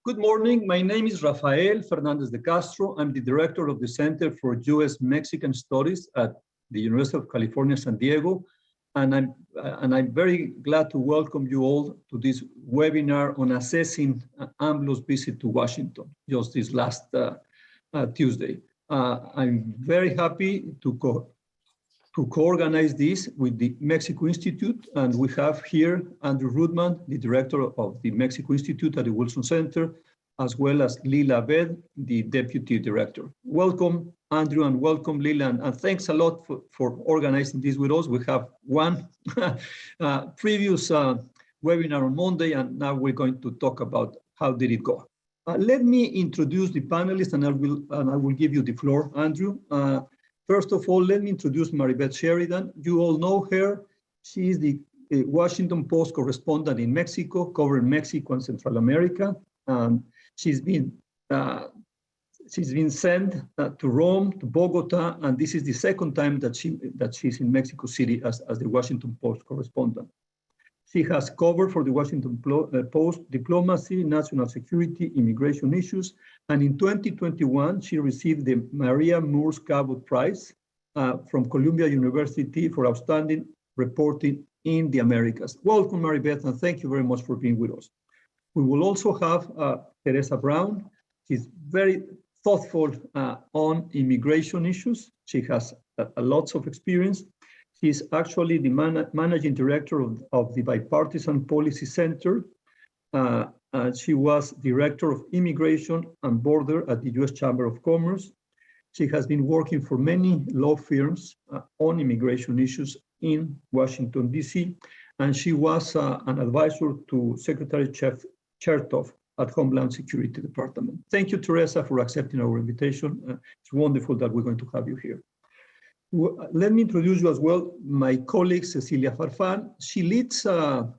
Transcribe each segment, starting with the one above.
Good morning. My name is Rafael Fernandez de Castro. I'm the director of the Center for U.S. Mexican Studies at the University of California, San Diego. And I'm very glad to welcome you all to this webinar on assessing AMLO's visit to Washington just this last Tuesday. I'm very happy to co-organize this with the Mexico Institute, and we have here Andrew Rudman, the director of the Mexico Institute at the Wilson Center, as well as Lila Abed, the deputy director. Welcome, Andrew, and welcome, Lila, and thanks a lot for organizing this with us. We have one previous webinar on Monday, and now we're going to talk about how did it go. Let me introduce the panelists, and I will give you the floor, Andrew. First of all, let me introduce Beth Sheridan. You all know her. She is the Washington Post correspondent in Mexico, covering Mexico and Central America. And she's been sent to Rome, to Bogota, and this is the second time that she's in Mexico City as the Washington Post correspondent. She has covered for the Washington Post diplomacy, national security, immigration issues, and in 2021, she received the Maria Moores Cabot Prize from Columbia University for outstanding reporting in the Americas. Welcome, Beth, and thank you very much for being with us. We will also have Theresa Brown. She's very thoughtful on immigration issues. She has lots of experience. She's actually the managing director of the Bipartisan Policy Center. She was director of immigration and border at the U.S. Chamber of Commerce. She has been working for many law firms on immigration issues in Washington, D.C., and she was an advisor to Secretary Chertoff at Homeland Security Department. Thank you, Theresa, for accepting our invitation. It's wonderful that we're going to have you here. Let me introduce you as well, my colleague, Cecilia Farfan. She leads the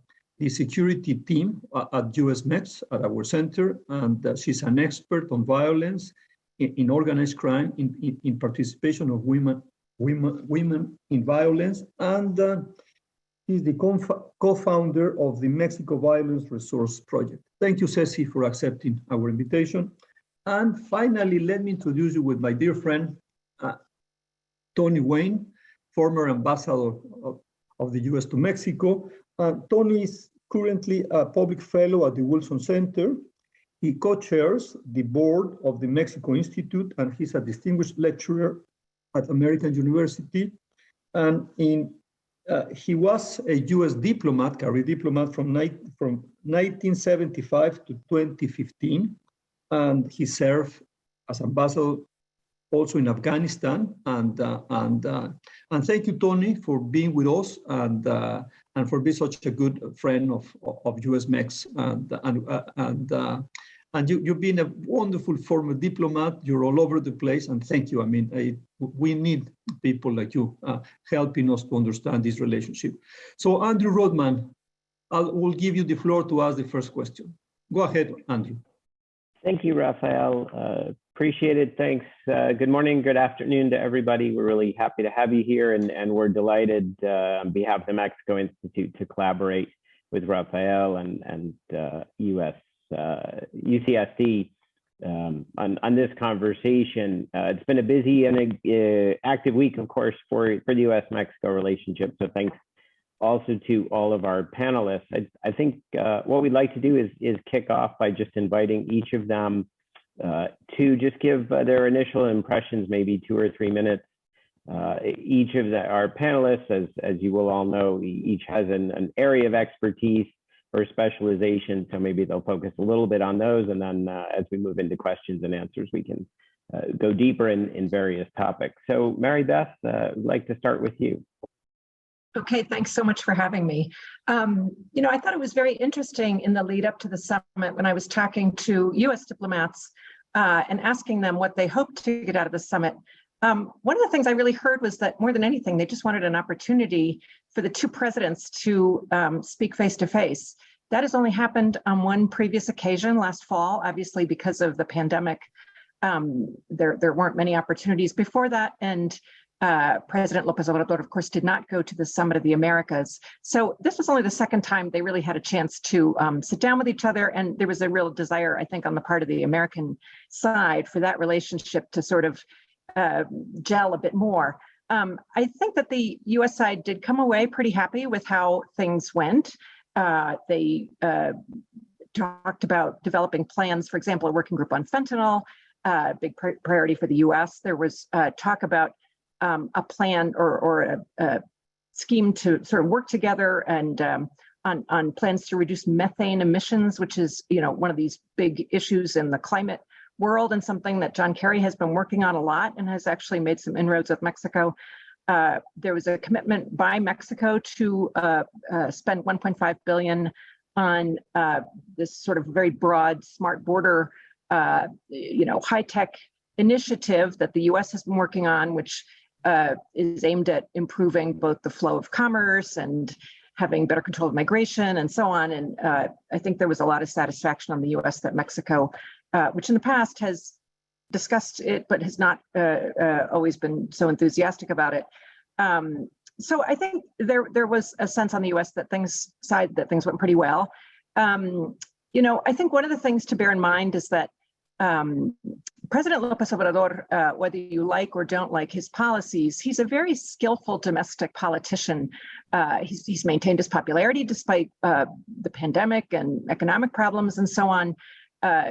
security team at USMEX, at our center, and she's an expert on violence in organized crime, in participation of women in violence, and she's the co-founder of the Mexico Violence Resource Project. Thank you, Ceci, for accepting our invitation. And finally, let me introduce you with my dear friend, Tony Wayne, former ambassador of the U.S. to Mexico. Tony is currently a public fellow at the Wilson Center. He co-chairs the board of the Mexico Institute, and he's a distinguished lecturer at American University. And he was a U.S. diplomat, career diplomat from 1975 to 2015, and he served as ambassador also in Afghanistan, and thank you, Tony, for being with us and for being such a good friend of USMEX, and you've been a wonderful former diplomat. You're all over the place, and thank you. I mean, we need people like you helping us to understand this relationship. So, Andrew Rudman, will give you the floor to ask the first question. Go ahead, Andrew. Thank you, Rafael. Appreciate it. Thanks. Good morning, good afternoon to everybody. We're really happy to have you here, and we're delighted on behalf of the Mexico Institute to collaborate with Rafael and UCSD on this conversation. It's been a busy and active week, of course, for the U.S.-Mexico relationship. So thanks also to all of our panelists. I think what we'd like to do is kick off by just inviting each of them to just give their initial impressions, maybe 2 or 3 minutes. Each of our panelists, as you will all know, each has an area of expertise or specialization, so maybe they'll focus a little bit on those, and then as we move into questions and answers, we can go deeper in various topics. So Beth, I'd like to start with you. Okay, thanks so much for having me. You know, I thought it was very interesting in the lead up to the summit when I was talking to U.S. diplomats and asking them what they hoped to get out of the summit. One of the things I really heard was that more than anything, they just wanted an opportunity for the two presidents to speak face to face. That has only happened on one previous occasion last fall, obviously because of the pandemic. There weren't many opportunities before that. And President López Obrador, of course, did not go to the Summit of the Americas. So this was only the second time they really had a chance to sit down with each other. And there was a real desire, I think, on the part of the American side for that relationship to sort of gel a bit more. I think that the U.S. side did come away pretty happy with how things went. They talked about developing plans, for example, a working group on fentanyl, big priority for the U.S. There was talk about a plan or a scheme to sort of work together and on plans to reduce methane emissions, which is, one of these big issues in the climate world and something that John Kerry has been working on a lot and has actually made some inroads with Mexico. There was a commitment by Mexico to spend $1.5 billion on this sort of very broad smart border, high-tech initiative that the U.S. has been working on, which is aimed at improving both the flow of commerce and having better control of migration and so on. And I think there was a lot of satisfaction on the U.S. that Mexico, which in the past has discussed it, but has not always been so enthusiastic about it. So I think there was a sense on the U.S. that things went pretty well. I think one of the things to bear in mind is that President López Obrador, whether you like or don't like his policies, he's a very skillful domestic politician. He's maintained his popularity despite the pandemic and economic problems and so on.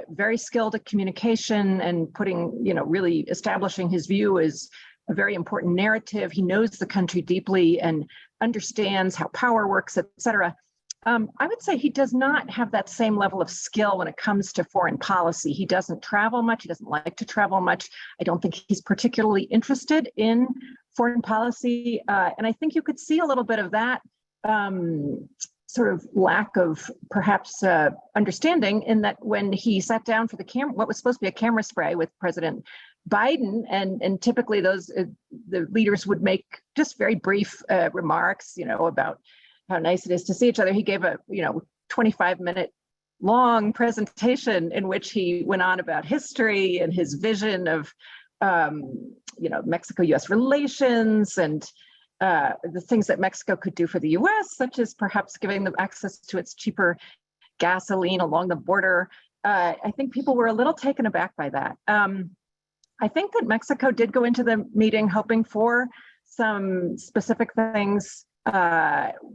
Very skilled at communication and putting, really establishing his view as a very important narrative. He knows the country deeply and understands how power works, et cetera. I would say he does not have that same level of skill when it comes to foreign policy. He doesn't travel much. He doesn't like to travel much. I don't think he's particularly interested in foreign policy. And I think you could see a little bit of that sort of lack of perhaps understanding in that when he sat down for what was supposed to be a camera spray with President Biden, and typically the leaders would make just very brief remarks, about how nice it is to see each other. He gave a 25-minute long presentation in which he went on about history and his vision of Mexico-U.S. relations and the things that Mexico could do for the U.S., such as perhaps giving them access to its cheaper gasoline along the border. I think people were a little taken aback by that. I think that Mexico did go into the meeting hoping for some specific things,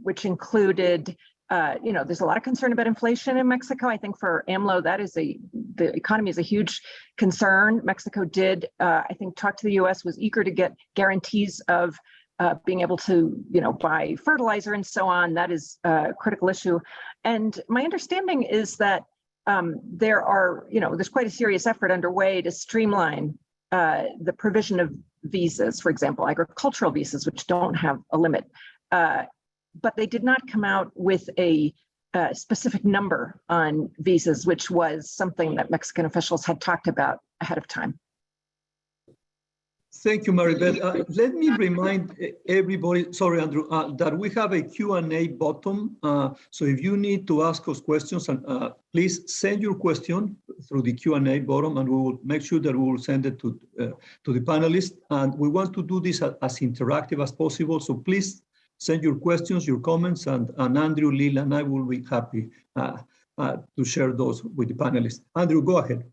which included, there's a lot of concern about inflation in Mexico. I think for AMLO, the economy is a huge concern. Mexico did, I think, talk to the U.S., was eager to get guarantees of being able to, buy fertilizer and so on. That is a critical issue. And my understanding is that there's quite a serious effort underway to streamline the provision of visas, for example, agricultural visas, which don't have a limit. But they did not come out with a specific number on visas, which was something that Mexican officials had talked about ahead of time. Thank you, Beth. Let me remind everybody, sorry, Andrew, that we have a Q&A button. So if you need to ask us questions, please send your question through the Q&A button, and we will make sure that we will send it to the panelists. And we want to do this as interactive as possible. So please send your questions, your comments, and Andrew, Lila, and I will be happy to share those with the panelists. Andrew, go ahead.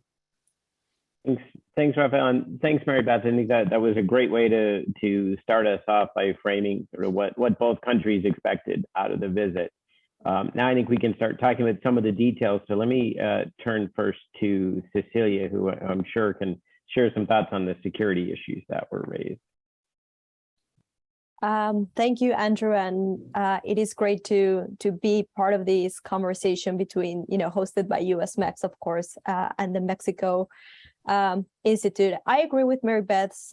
Thanks, Rafael, and thanks, Beth. I think that was a great way to start us off by framing sort of what both countries expected out of the visit. Now I think we can start talking about some of the details. So let me turn first to Cecilia, who I'm sure can share some thoughts on the security issues that were raised. Thank you, Andrew, and it is great to be part of this conversation between, hosted by USMEX, of course, and the Mexico Institute. I agree with Mary Beth's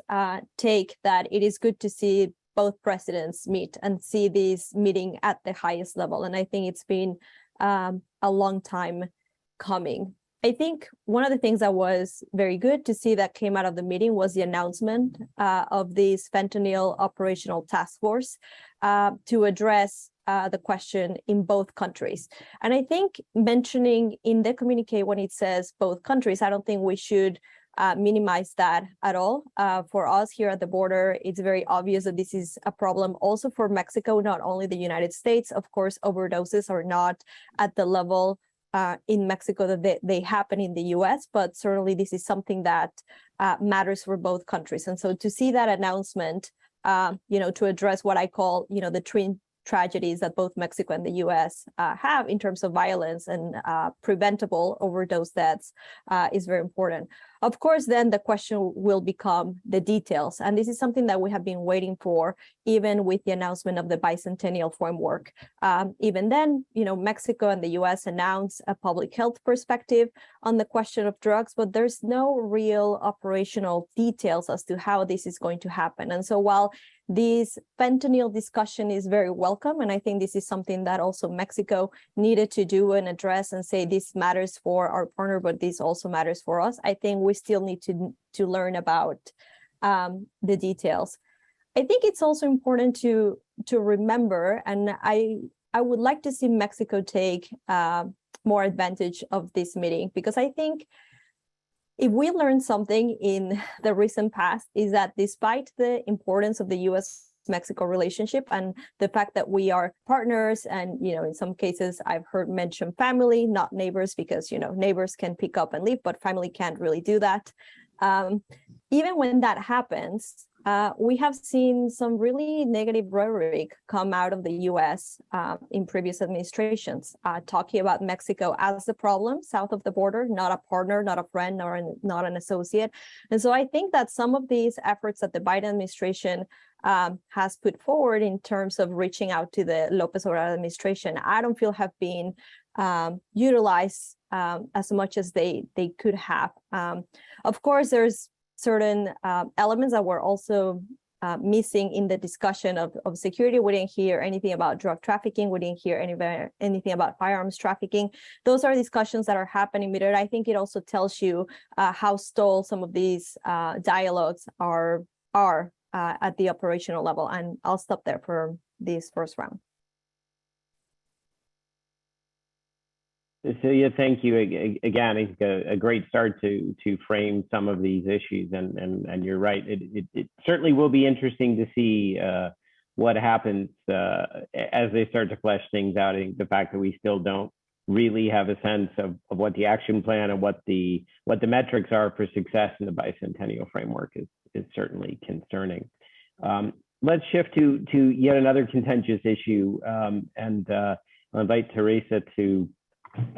take that it is good to see both presidents meet and see this meeting at the highest level, and I think it's been a long time coming. I think one of the things that was very good to see that came out of the meeting was the announcement of this fentanyl operational task force to address the question in both countries. And I think mentioning in the communique when it says both countries, I don't think we should minimize that at all. For us here at the border, it's very obvious that this is a problem also for Mexico, not only the United States. Of course, overdoses are not at the level in Mexico that they happen in the US, but certainly this is something that matters for both countries. And so to see that announcement, to address what I call, the twin tragedies that both Mexico and the US have in terms of violence and preventable overdose deaths is very important. Of course, then the question will become the details. And this is something that we have been waiting for, even with the announcement of the bicentennial framework. Even then, Mexico and the US announced a public health perspective on the question of drugs, but there's no real operational details as to how this is going to happen. And so while this fentanyl discussion is very welcome, and I think this is something that also Mexico needed to do and address and say this matters for our partner, but this also matters for us. I think we still need to learn about the details. I think it's also important to remember, and I would like to see Mexico take more advantage of this meeting, because I think if we learned something in the recent past is that despite the importance of the U.S.-Mexico relationship and the fact that we are partners, and in some cases I've heard mention family, not neighbors, because neighbors can pick up and leave, but family can't really do that. Even when that happens, we have seen some really negative rhetoric come out of the U.S. In previous administrations, talking about Mexico as the problem south of the border, not a partner, not a friend, not an associate. And so I think that some of these efforts that the Biden administration has put forward in terms of reaching out to the López Obrador administration, I don't feel have been utilized as much as they could have. Of course, there's certain elements that were also missing in the discussion of security. We didn't hear anything about drug trafficking. We didn't hear anything about firearms trafficking. Those are discussions that are happening, but I think it also tells you how stalled some of these dialogues are at the operational level. And I'll stop there for this first round. Cecilia, thank you again. I think a great start to frame some of these issues, and you're right. It certainly will be interesting to see what happens as they start to flesh things out. I think the fact that we still don't really have a sense of what the action plan and what the metrics are for success in the bicentennial framework is certainly concerning. Let's shift to yet another contentious issue, and I'll invite Theresa to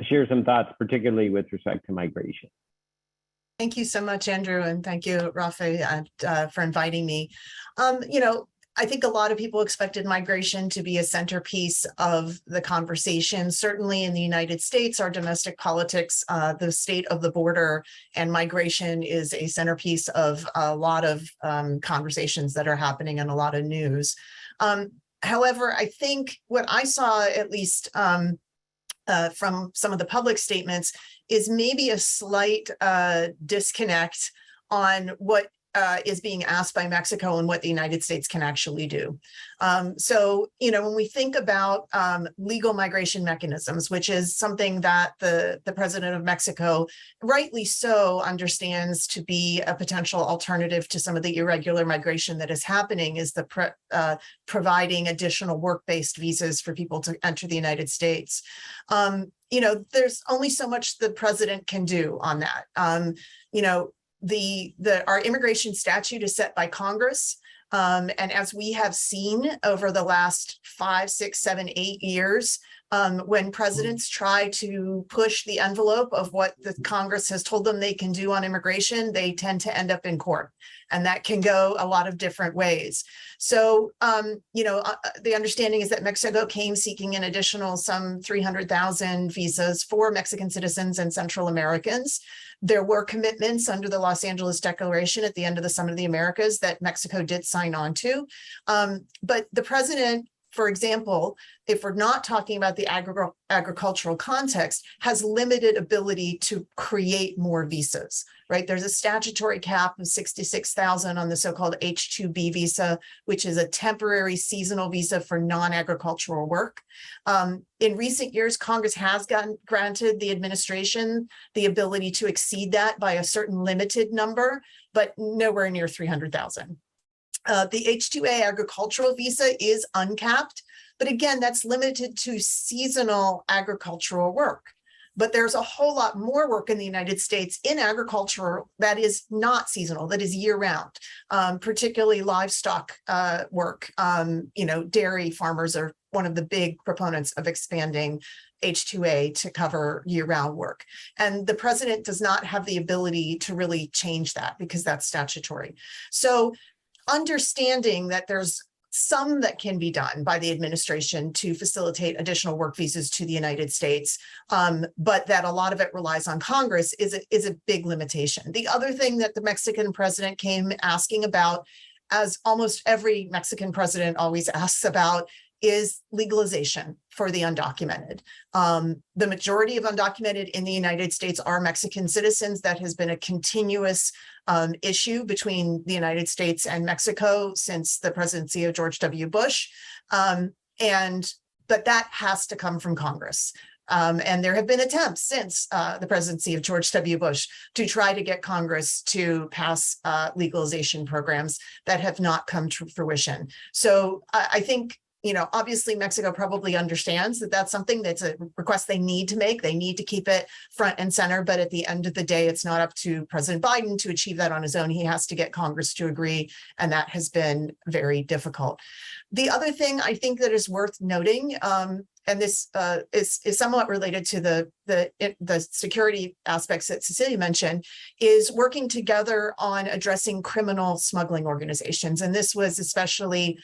share some thoughts, particularly with respect to migration. Thank you so much, Andrew, and thank you, Rafael, for inviting me. I think a lot of people expected migration to be a centerpiece of the conversation. Certainly in the United States, our domestic politics, the state of the border and migration is a centerpiece of a lot of conversations that are happening and a lot of news. However, I think what I saw, at least from some of the public statements, is maybe a slight disconnect on what is being asked by Mexico and what the United States can actually do. So, when we think about legal migration mechanisms, which is something that the president of Mexico, rightly so, understands to be a potential alternative to some of the irregular migration that is happening, is the providing additional work-based visas for people to enter the United States. There's only so much the president can do on that. Our immigration statute is set by Congress. And as we have seen over the last 5, 6, 7, 8 years, when presidents try to push the envelope of what the Congress has told them they can do on immigration, they tend to end up in court. And that can go a lot of different ways. So, the understanding is that Mexico came seeking an additional some 300,000 visas for Mexican citizens and Central Americans. There were commitments under the Los Angeles Declaration at the end of the Summit of the Americas that Mexico did sign on to. But the president for example, if we're not talking about the agricultural context, has limited ability to create more visas, right? There's a statutory cap of 66,000 on the so-called H-2B visa, which is a temporary seasonal visa for non-agricultural work. In recent years, Congress has granted the administration the ability to exceed that by a certain limited number, but nowhere near 300,000. The H-2A agricultural visa is uncapped, but again, that's limited to seasonal agricultural work. But there's a whole lot more work in the United States in agriculture that is not seasonal, that is year-round, particularly livestock work. Dairy farmers are one of the big proponents of expanding H-2A to cover year-round work. And the president does not have the ability to really change that because that's statutory. So understanding that there's some that can be done by the administration to facilitate additional work visas to the United States, but that a lot of it relies on Congress is a big limitation. The other thing that the Mexican president came asking about, as almost every Mexican president always asks about, is legalization for the undocumented. The majority of undocumented in the United States are Mexican citizens. That has been a continuous issue between the United States and Mexico since the presidency of George W. Bush. But that has to come from Congress. And there have been attempts since the presidency of George W. Bush to try to get Congress to pass legalization programs that have not come to fruition. So I think, obviously Mexico probably understands that that's something that's a request they need to make. They need to keep it front and center. But at the end of the day, it's not up to President Biden to achieve that on his own. He has to get Congress to agree. And that has been very difficult. The other thing I think that is worth noting, and this is somewhat related to the security aspects that Cecilia mentioned, is working together on addressing criminal smuggling organizations. And this was especially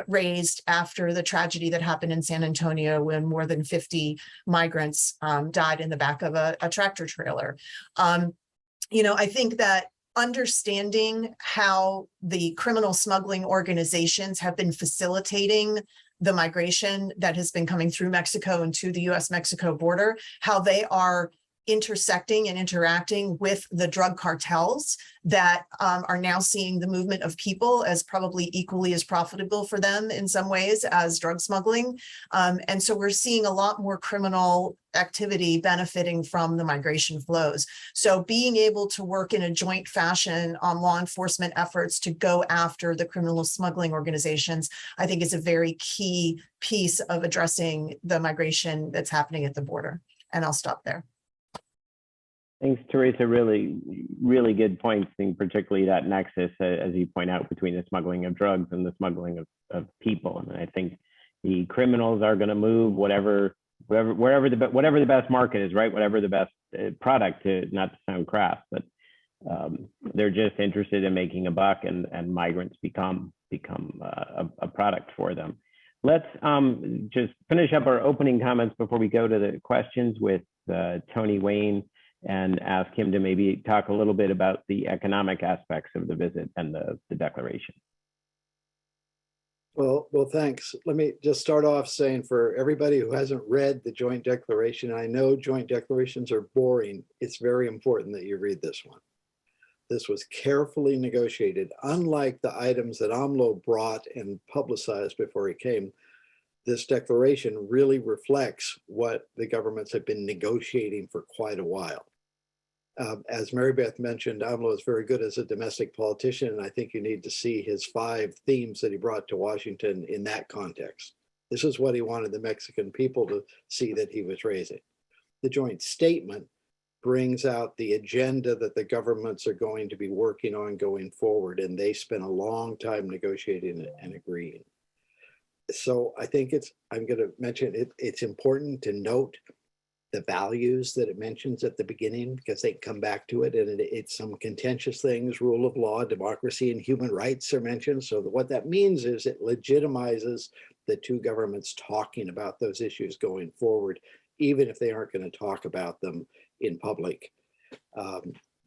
raised after the tragedy that happened in San Antonio when more than 50 migrants died in the back of a tractor trailer. I think that understanding how the criminal smuggling organizations have been facilitating the migration that has been coming through Mexico and to the U.S. Mexico border, how they are intersecting and interacting with the drug cartels that are now seeing the movement of people as probably equally as profitable for them in some ways as drug smuggling. And so we're seeing a lot more criminal activity benefiting from the migration flows. So being able to work in a joint fashion on law enforcement efforts to go after the criminal smuggling organizations, I think is a very key piece of addressing the migration that's happening at the border. And I'll stop there. Thanks, Theresa. Really, really good points, and particularly that nexus, as you point out, between the smuggling of drugs and the smuggling of people. And I think the criminals are going to move wherever the best market is, right? Whatever the best product, not to sound crass, but they're just interested in making a buck, and migrants become a product for them. Let's just finish up our opening comments before we go to the questions with Tony Wayne, and ask him to maybe talk a little bit about the economic aspects of the visit and the declaration. Well, thanks. Let me just start off saying, for everybody who hasn't read the joint declaration, I know joint declarations are boring. It's very important that you read this one. This was carefully negotiated. Unlike the items that AMLO brought and publicized before he came, this declaration really reflects what the governments have been negotiating for quite a while. As Mary Beth mentioned, AMLO is very good as a domestic politician, and I think you need to see his 5 themes that he brought to Washington in that context. This is what he wanted the Mexican people to see that he was raising. The joint statement brings out the agenda that the governments are going to be working on going forward, and they spent a long time negotiating it and agreeing. So I think I'm going to mention it's important to note the values that it mentions at the beginning, because they come back to it, and it's some contentious things: rule of law, democracy, and human rights are mentioned. So what that means is it legitimizes the two governments talking about those issues going forward, even if they aren't going to talk about them in public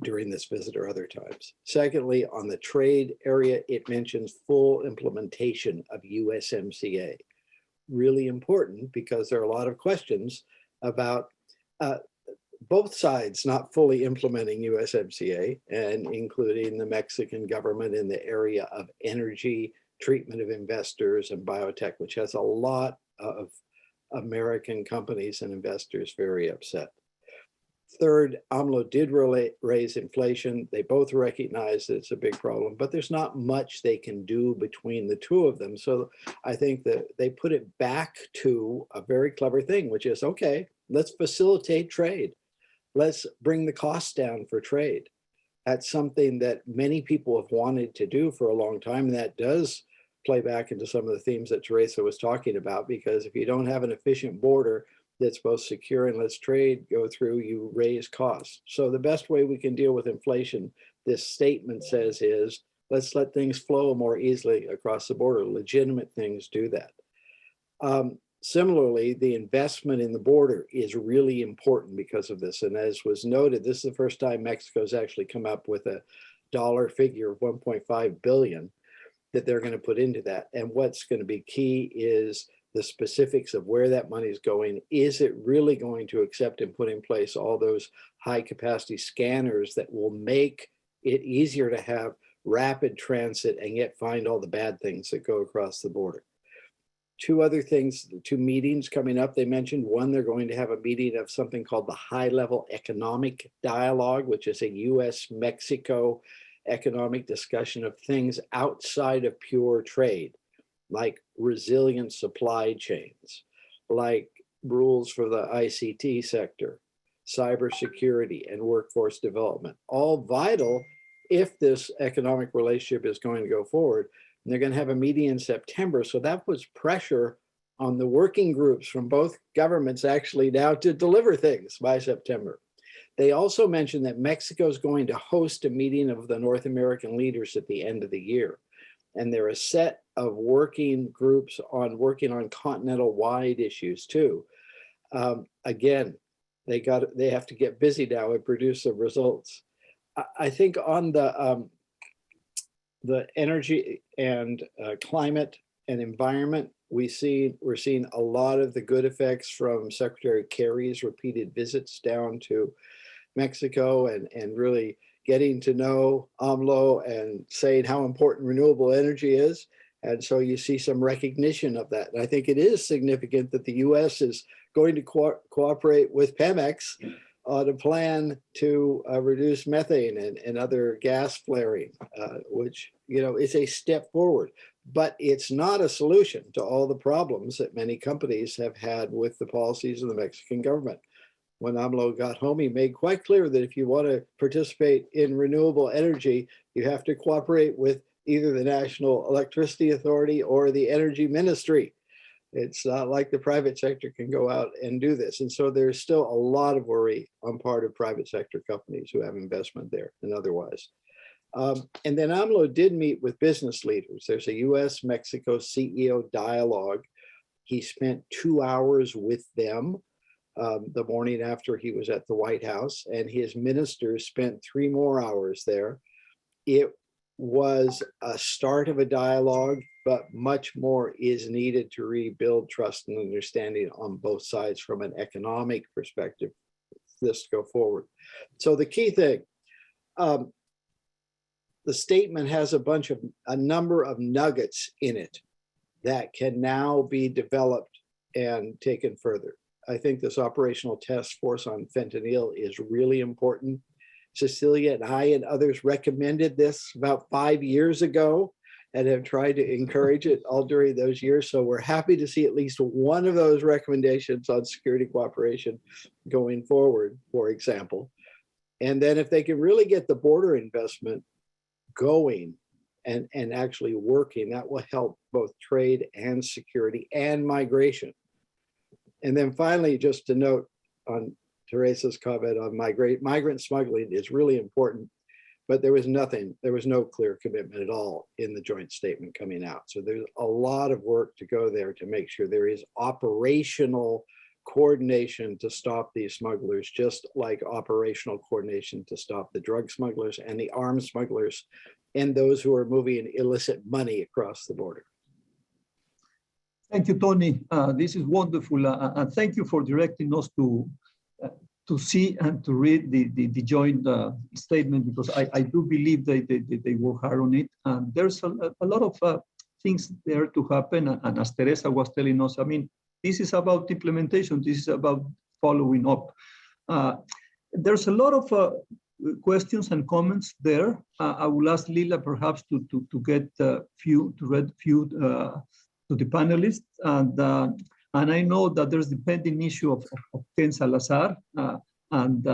during this visit or other times. Secondly, on the trade area, it mentions full implementation of USMCA. really important because there are a lot of questions about both sides not fully implementing USMCA, and including the Mexican government in the area of energy, treatment of investors, and biotech, which has a lot of American companies and investors very upset. Third, AMLO did raise inflation. They both recognize that it's a big problem, but there's not much they can do between the two of them. So I think that they put it back to a very clever thing, which is, okay, let's facilitate trade. Let's bring the costs down for trade. That's something that many people have wanted to do for a long time. And that does play back into some of the themes that Theresa was talking about, because if you don't have an efficient border that's both secure and lets trade go through, you raise costs. So the best way we can deal with inflation, this statement says, is let's let things flow more easily across the border. Legitimate things do that. Similarly, the investment in the border is really important because of this. And as was noted, this is the first time Mexico's actually come up with a dollar figure of 1.5 billion that they're going to put into that. And what's going to be key is the specifics of where that money is going. Is it really going to accept and put in place all those high capacity scanners that will make it easier to have rapid transit and yet find all the bad things that go across the border? Two other things, two meetings coming up. They mentioned one, they're going to have a meeting of something called the High Level Economic Dialogue, which is a U.S. Mexico economic discussion of things outside of pure trade, like resilient supply chains, like rules for the ICT sector, cybersecurity, and workforce development. All vital if this economic relationship is going to go forward. And they're going to have a meeting in September. So that puts pressure on the working groups from both governments actually now to deliver things by September. They also mentioned that Mexico is going to host a meeting of the North American leaders at the end of the year. And there are a set of working groups working on continental-wide issues too. Again, they have to get busy now and produce the results. I think on the energy and climate and environment, we're seeing a lot of the good effects from Secretary Kerry's repeated visits down to Mexico and really getting to know AMLO and saying how important renewable energy is. And so you see some recognition of that. And I think it is significant that the US is going to cooperate with Pemex on a plan to reduce methane and other gas flaring, which, is a step forward. But it's not a solution to all the problems that many companies have had with the policies of the Mexican government. When AMLO got home, he made quite clear that if you want to participate in renewable energy, you have to cooperate with either the National Electricity Authority or the Energy Ministry. It's not like the private sector can go out and do this. And so there's still a lot of worry on part of private sector companies who have investment there and otherwise. And then AMLO did meet with business leaders. There's a U.S. Mexico CEO dialogue. He spent 2 hours with them the morning after he was at the White House, and his ministers spent 3 more hours there. It was a start of a dialogue, but much more is needed to rebuild trust and understanding on both sides from an economic perspective for this to go forward. So the key thing, the statement has a number of nuggets in it that can now be developed and taken further. I think this operational task force on fentanyl is really important. Cecilia and I and others recommended this about 5 years ago and have tried to encourage it all during those years. So we're happy to see at least one of those recommendations on security cooperation going forward, for example. And then if they can really get the border investment going and actually working, that will help both trade and security and migration. And then finally, just to note on Theresa's comment on migrant smuggling is really important, but there was no clear commitment at all in the joint statement coming out. So there's a lot of work to go there to make sure there is operational coordination to stop these smugglers, just like operational coordination to stop the drug smugglers and the arms smugglers and those who are moving illicit money across the border. Thank you, Tony. This is wonderful. And thank you for directing us to see and to read the joint statement, because I do believe they work hard on it. And there's a lot of things there to happen. And as Theresa was telling us, I mean, this is about implementation. This is about following up. There's a lot of questions and comments there. I will ask Lila perhaps to get few to the panelists, and I know that there's the pending issue of Ken Salazar, and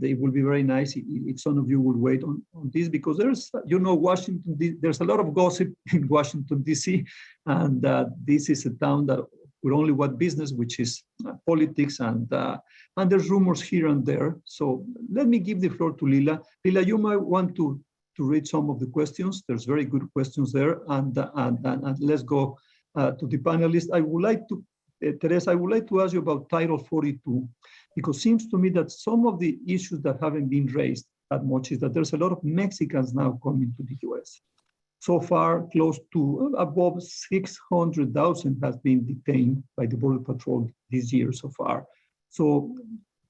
it will be very nice if some of you would wait on this, because there's, Washington, there's a lot of gossip in Washington, D.C., and this is a town that with only one business, which is politics, and there's rumors here and there. So let me give the floor to Lila. Lila, you might want to read some of the questions. There's very good questions there, and let's go to the panelists. I would like to, Theresa, I would like to ask you about Title 42, because it seems to me that some of the issues that haven't been raised that much is that there's a lot of Mexicans now coming to the U.S. So far, close to above 600,000 has been detained by the Border Patrol this year so far. So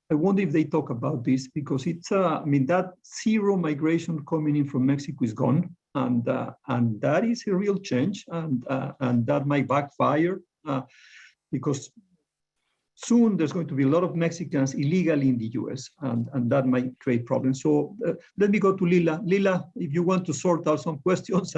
I wonder if they talk about this, because it's, I mean, that zero migration coming in from Mexico is gone, and that is a real change, and that might backfire, because soon there's going to be a lot of Mexicans illegally in the US, and that might create problems. So let me go to Lila. Lila, if you want to sort out some questions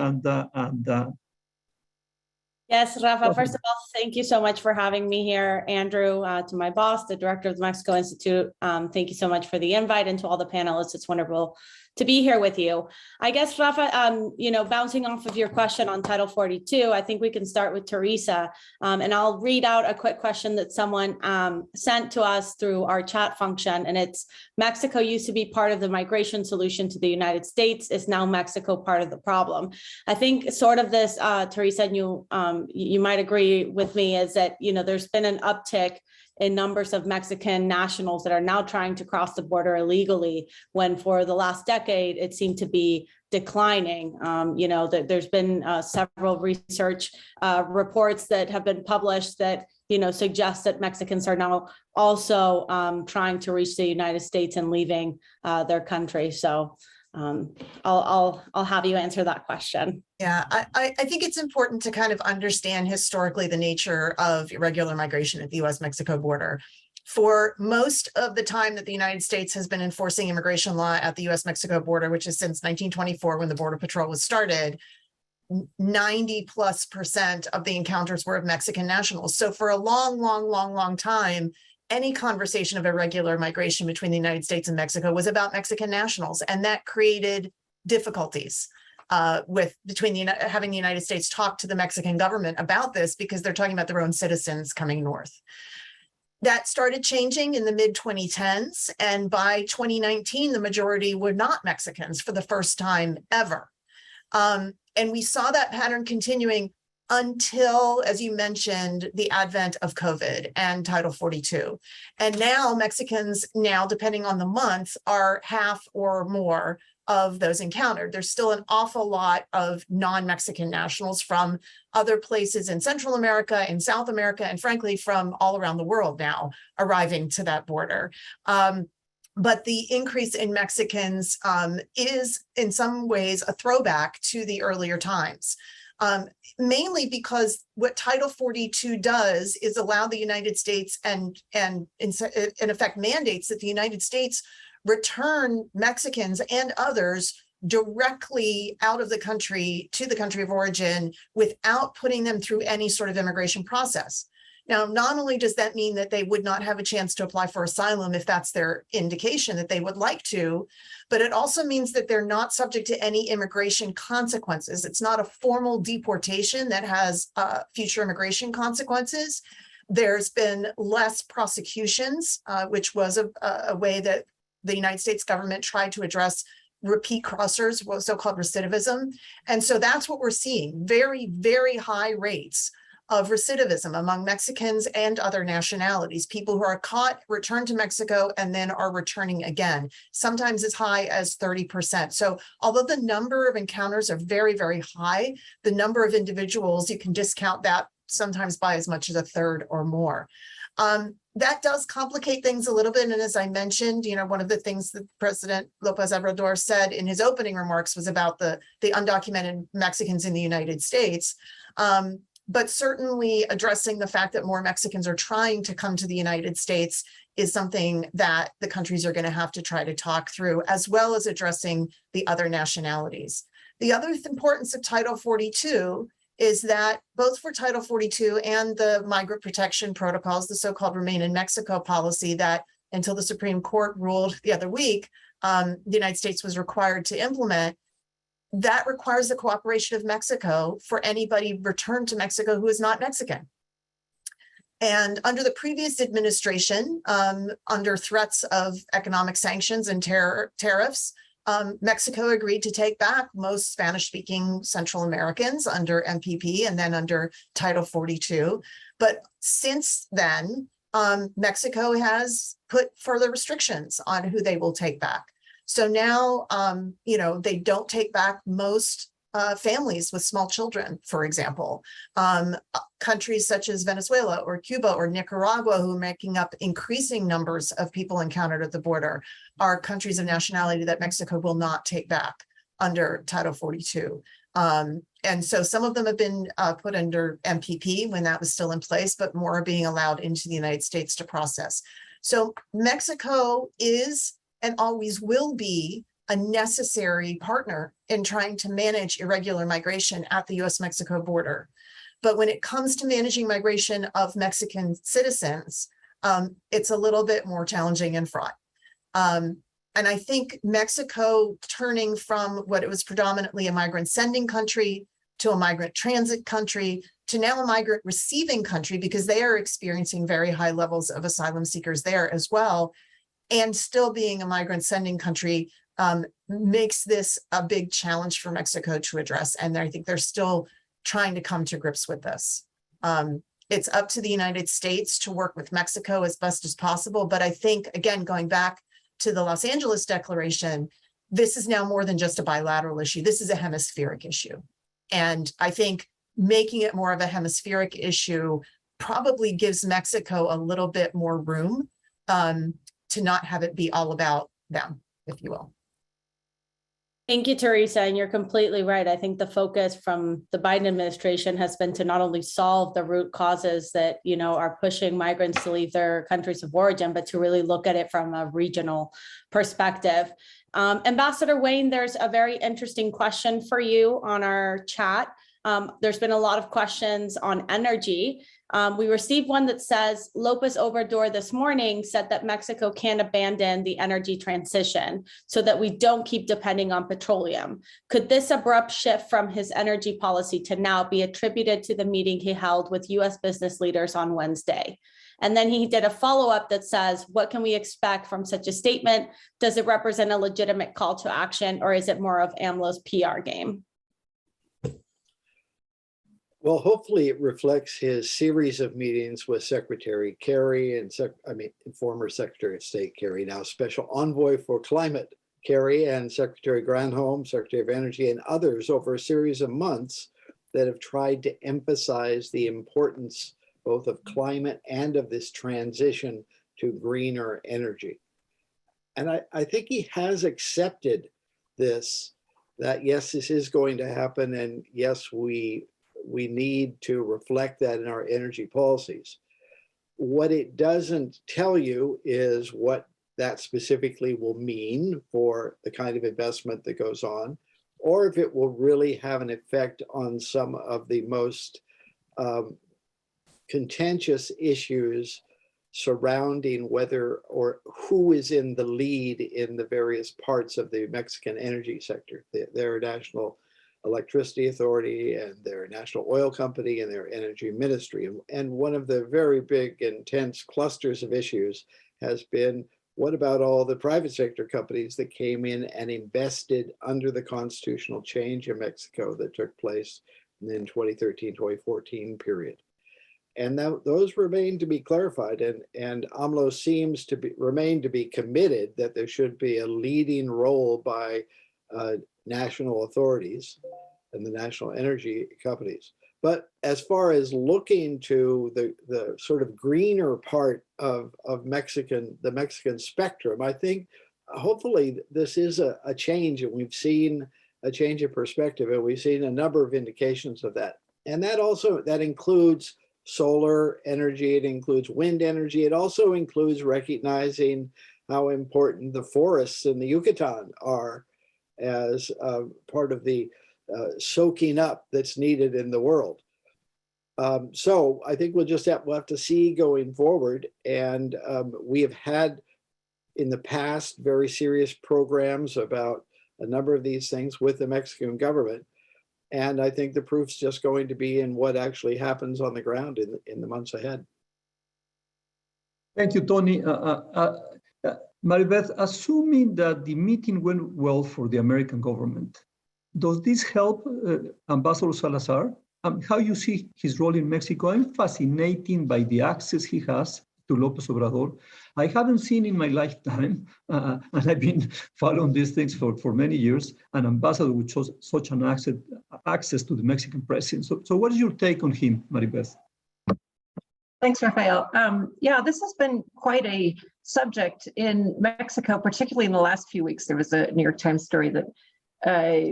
Yes, Rafa, first of all, thank you so much for having me here. Andrew, to my boss, the director of the Mexico Institute, thank you so much for the invite, and to all the panelists, it's wonderful to be here with you. I guess, Rafa, bouncing off of your question on Title 42, I think we can start with Theresa, and I'll read out a quick question that someone sent to us through our chat function, and it's: Mexico used to be part of the migration solution to the United States. Is now Mexico part of the problem? I think sort of this, Theresa, and you might agree with me, is that, there's been an uptick in numbers of Mexican nationals that are now trying to cross the border illegally, when for the last decade, it seemed to be declining. There's been several research reports that have been published that, suggest that Mexicans are now also trying to reach the United States and leaving their country. So I'll have you answer that question. Yeah, I think it's important to kind of understand historically the nature of irregular migration at the U.S. Mexico border. For most of the time that the United States has been enforcing immigration law at the U.S. Mexico border, which is since 1924, when the Border Patrol was started, 90+% of the encounters were of Mexican nationals. So for a long time, any conversation of irregular migration between the United States and Mexico was about Mexican nationals, and that created difficulties having the United States talk to the Mexican government about this, because they're talking about their own citizens coming north. That started changing in the mid-2010s, and by 2019, the majority were not Mexicans for the first time ever. And we saw that pattern continuing until, as you mentioned, the advent of COVID and Title 42. And now Mexicans, depending on the month, are half or more of those encountered. There's still an awful lot of non-Mexican nationals from other places in Central America, in South America, and frankly, from all around the world now arriving to that border. But the increase in Mexicans is in some ways a throwback to the earlier times. Mainly because what Title 42 does is allow the United States and in effect mandates that the United States return Mexicans and others directly out of the country to the country of origin without putting them through any sort of immigration process. Now, not only does that mean that they would not have a chance to apply for asylum if that's their indication that they would like to, but it also means that they're not subject to any immigration consequences. It's not a formal deportation that has future immigration consequences. There's been less prosecutions, which was a way that the United States government tried to address repeat crossers, so-called recidivism. And so that's what we're seeing, very, very high rates of recidivism among Mexicans and other nationalities, people who are caught, returned to Mexico, and then are returning again, sometimes as high as 30%. So although the number of encounters are very, very high, the number of individuals, you can discount that sometimes by as much as a third or more. That does complicate things a little bit. And as I mentioned, one of the things that President López Obrador said in his opening remarks was about the undocumented Mexicans in the United States. But certainly addressing the fact that more Mexicans are trying to come to the United States is something that the countries are going to have to try to talk through, as well as addressing the other nationalities. The other importance of Title 42 is that both for Title 42 and the migrant protection protocols, the so-called Remain in Mexico policy that until the Supreme Court ruled the other week, the United States was required to implement, that requires the cooperation of Mexico for anybody returned to Mexico who is not Mexican. And under the previous administration, under threats of economic sanctions and tariffs, Mexico agreed to take back most Spanish-speaking Central Americans under MPP and then under Title 42. But since then, Mexico has put further restrictions on who they will take back. So now, they don't take back most families with small children, for example. Countries such as Venezuela or Cuba or Nicaragua, who are making up increasing numbers of people encountered at the border, are countries of nationality that Mexico will not take back under Title 42. And so some of them have been put under MPP when that was still in place, but more are being allowed into the United States to process. So Mexico is and always will be a necessary partner in trying to manage irregular migration at the U.S. Mexico border. But when it comes to managing migration of Mexican citizens, it's a little bit more challenging and fraught. And I think Mexico turning from what it was predominantly a migrant sending country to a migrant transit country to now a migrant receiving country, because they are experiencing very high levels of asylum seekers there as well, and still being a migrant sending country, makes this a big challenge for Mexico to address. And I think they're still trying to come to grips with this. It's up to the United States to work with Mexico as best as possible. But I think, again, going back to the Los Angeles Declaration, this is now more than just a bilateral issue. This is a hemispheric issue. And I think making it more of a hemispheric issue probably gives Mexico a little bit more room to not have it be all about them, if you will. Thank you, Theresa, and you're completely right. I think the focus from the Biden administration has been to not only solve the root causes that, are pushing migrants to leave their countries of origin, but to really look at it from a regional perspective. Ambassador Wayne, there's a very interesting question for you on our chat. There's been a lot of questions on energy. We received one that says, López Obrador this morning said that Mexico can't abandon the energy transition so that we don't keep depending on petroleum. Could this abrupt shift from his energy policy to now be attributed to the meeting he held with U.S. business leaders on Wednesday? And then he did a follow-up that says, what can we expect from such a statement? Does it represent a legitimate call to action, or is it more of AMLO's PR game? Well, hopefully it reflects his series of meetings with Secretary Kerry and former Secretary of State Kerry, now Special Envoy for Climate Kerry, and Secretary Granholm, Secretary of Energy, and others over a series of months that have tried to emphasize the importance both of climate and of this transition to greener energy. And I think he has accepted this, that yes, this is going to happen, and yes, we need to reflect that in our energy policies. What it doesn't tell you is what that specifically will mean for the kind of investment that goes on, or if it will really have an effect on some of the most contentious issues surrounding whether or who is in the lead in the various parts of the Mexican energy sector, their national electricity authority and their national oil company and their energy ministry. And one of the very big, intense clusters of issues has been, what about all the private sector companies that came in and invested under the constitutional change in Mexico that took place in the 2013-2014 period? And those remain to be clarified. And AMLO seems to remain to be committed that there should be a leading role by national authorities and the national energy companies. But as far as looking to the sort of greener part of the Mexican spectrum, I think hopefully this is a change, and we've seen a change of perspective, and we've seen a number of indications of that. And that includes solar energy, it includes wind energy, it also includes recognizing how important the forests in the Yucatan are as part of the soaking up that's needed in the world. So I think we'll have to see going forward. And we have had in the past very serious programs about a number of these things with the Mexican government. And I think the proof's just going to be in what actually happens on the ground in the months ahead. Thank you, Tony. Maribeth, assuming that the meeting went well for the American government, does this help Ambassador Salazar? How you see his role in Mexico? I'm fascinated by the access he has to López Obrador. I haven't seen in my lifetime, and I've been following these things for many years, an ambassador with such an access to the Mexican president. So what is your take on him, Maribeth? Thanks, Rafael. Yeah, this has been quite a subject in Mexico, particularly in the last few weeks. There was a New York Times story that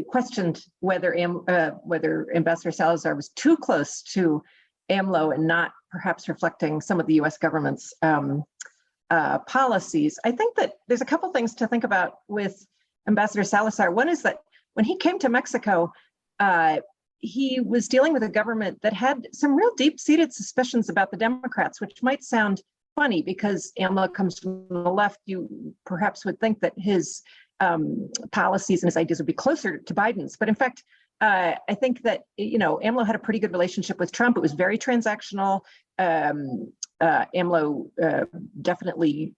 questioned whether Ambassador Salazar was too close to AMLO and not perhaps reflecting some of the U.S. government's policies. I think that there's a couple things to think about with Ambassador Salazar. One is that when he came to Mexico, he was dealing with a government that had some real deep-seated suspicions about the Democrats, which might sound funny because AMLO comes from the left. You perhaps would think that his policies and his ideas would be closer to Biden's. But in fact, I think that, AMLO had a pretty good relationship with Trump. It was very transactional. AMLO definitely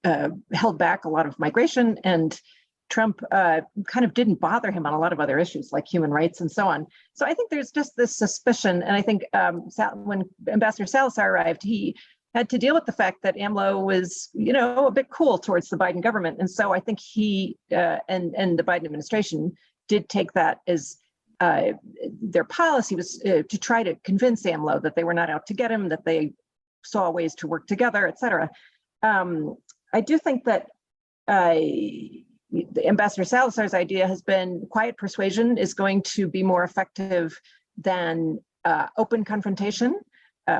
held back a lot of migration, and Trump kind of didn't bother him on a lot of other issues like human rights and so on. So I think there's just this suspicion. And I think when Ambassador Salazar arrived, he had to deal with the fact that AMLO was, a bit cool towards the Biden government. And so I think he and the Biden administration did take that as their policy was to try to convince AMLO that they were not out to get him, that they saw ways to work together, et cetera. I do think that the Ambassador Salazar's idea has been quiet persuasion is going to be more effective than open confrontation